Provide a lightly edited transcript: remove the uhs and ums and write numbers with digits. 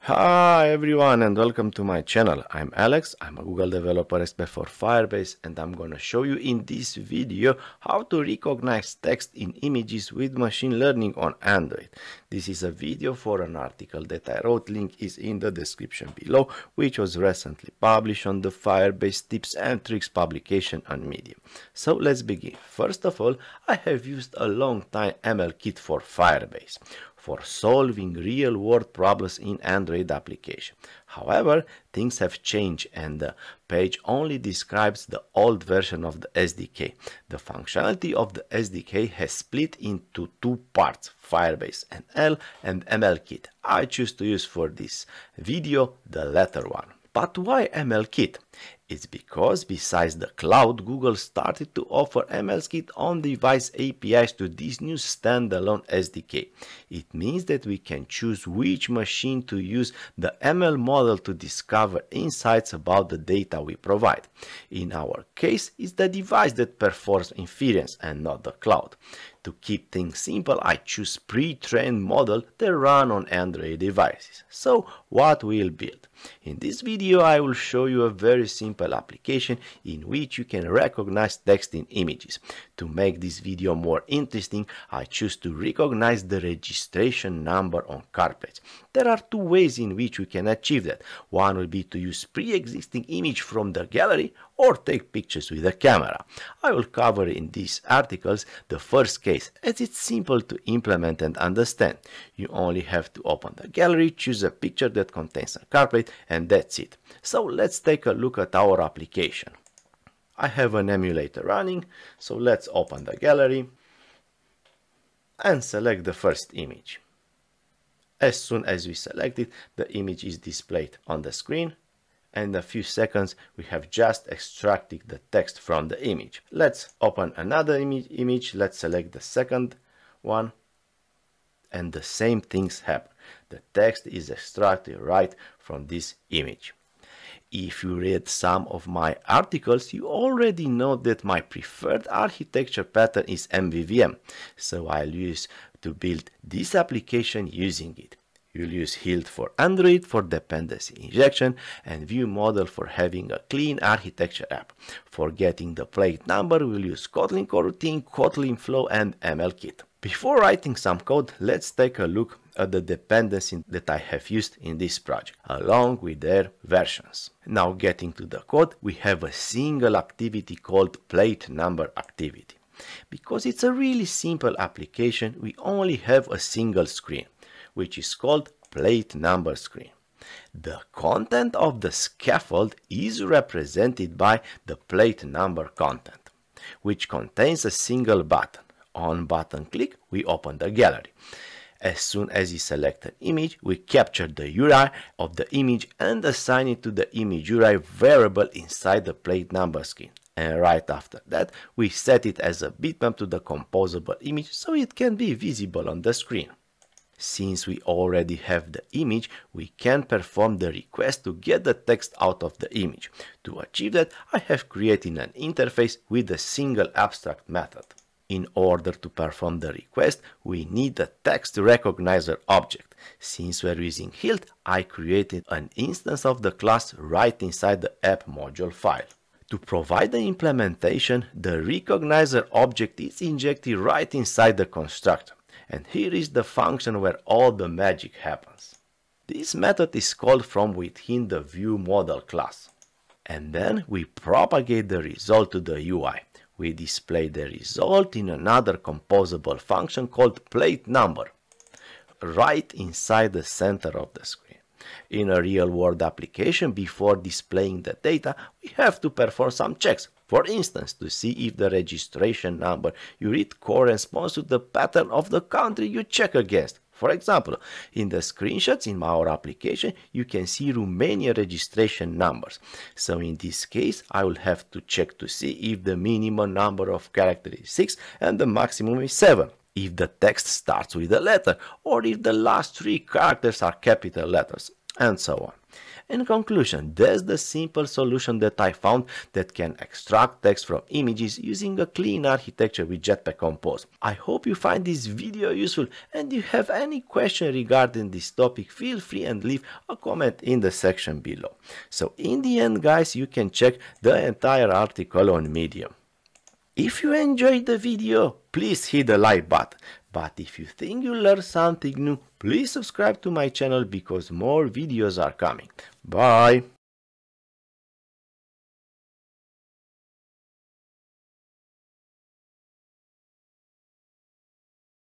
Hi everyone and welcome to my channel. I'm Alex, I'm a Google developer expert for Firebase, and I'm gonna show you in this video how to recognize text in images with machine learning on Android. This is a video for an article that I wrote, link is in the description below, which was recently published on the Firebase Tips and Tricks publication on Medium. So let's begin. First of all, I have used a long time ML kit for Firebase for solving real-world problems in Android application. However, things have changed and the page only describes the old version of the SDK. The functionality of the SDK has split into two parts, Firebase NL and ML Kit. I choose to use for this video the latter one. But why ML Kit? It's because besides the cloud, Google started to offer ML Kit on-device APIs to this new standalone SDK. It means that we can choose which machine to use the ML model to discover insights about the data we provide. In our case, it's the device that performs inference and not the cloud. To keep things simple, I choose pre-trained model that run on Android devices. So what we'll build? In this video, I will show you a very simple application in which you can recognize text in images. To make this video more interesting, I choose to recognize the registration number on car plates. There are two ways in which we can achieve that. One will be to use pre-existing image from the gallery or take pictures with a camera. I will cover in these articles the first case, as it's simple to implement and understand. You only have to open the gallery, choose a picture that contains a car plate, and that's it. So let's take a look at our application. I have an emulator running, so let's open the gallery and select the first image. As soon as we select it, the image is displayed on the screen, and in a few seconds we have just extracted the text from the image. Let's open another image, let's select the second one, and the same things happen. The text is extracted right from this image. If you read some of my articles, you already know that my preferred architecture pattern is MVVM, so I'll use to build this application using it. You'll use Hilt for Android for dependency injection and View model for having a clean architecture app. For getting the plate number, we'll use Kotlin coroutine, Kotlin flow, and ML Kit. Before writing some code, let's take a look at the dependency that I have used in this project, along with their versions. Now getting to the code, we have a single activity called plate number activity. Because it's a really simple application, we only have a single screen, which is called plate number screen. The content of the scaffold is represented by the plate number content, which contains a single button. On button click, we open the gallery. As soon as you select an image, we capture the URI of the image and assign it to the image URI variable inside the plate number screen. And right after that, we set it as a bitmap to the composable image so it can be visible on the screen. Since we already have the image, we can perform the request to get the text out of the image. To achieve that, I have created an interface with a single abstract method. In order to perform the request, we need a text recognizer object. Since we're using Hilt, I created an instance of the class right inside the app module file. To provide the implementation, the recognizer object is injected right inside the constructor. And here is the function where all the magic happens. This method is called from within the View model class. And then we propagate the result to the UI. We display the result in another composable function called plate number, right inside the center of the screen. In a real-world application, before displaying the data, we have to perform some checks. For instance, to see if the registration number you read corresponds to the pattern of the country you check against. For example, in the screenshots in our application, you can see Romania registration numbers. So in this case, I will have to check to see if the minimum number of characters is 6 and the maximum is 7. If the text starts with a letter or if the last 3 characters are capital letters. and so on. In conclusion, that's the simple solution that I found that can extract text from images using a clean architecture with Jetpack Compose. I hope you find this video useful, and if you have any question regarding this topic, feel free and leave a comment in the section below. So in the end, guys, you can check the entire article on Medium. If you enjoyed the video, please hit the like button. But if you think you learned something new, please subscribe to my channel because more videos are coming. Bye!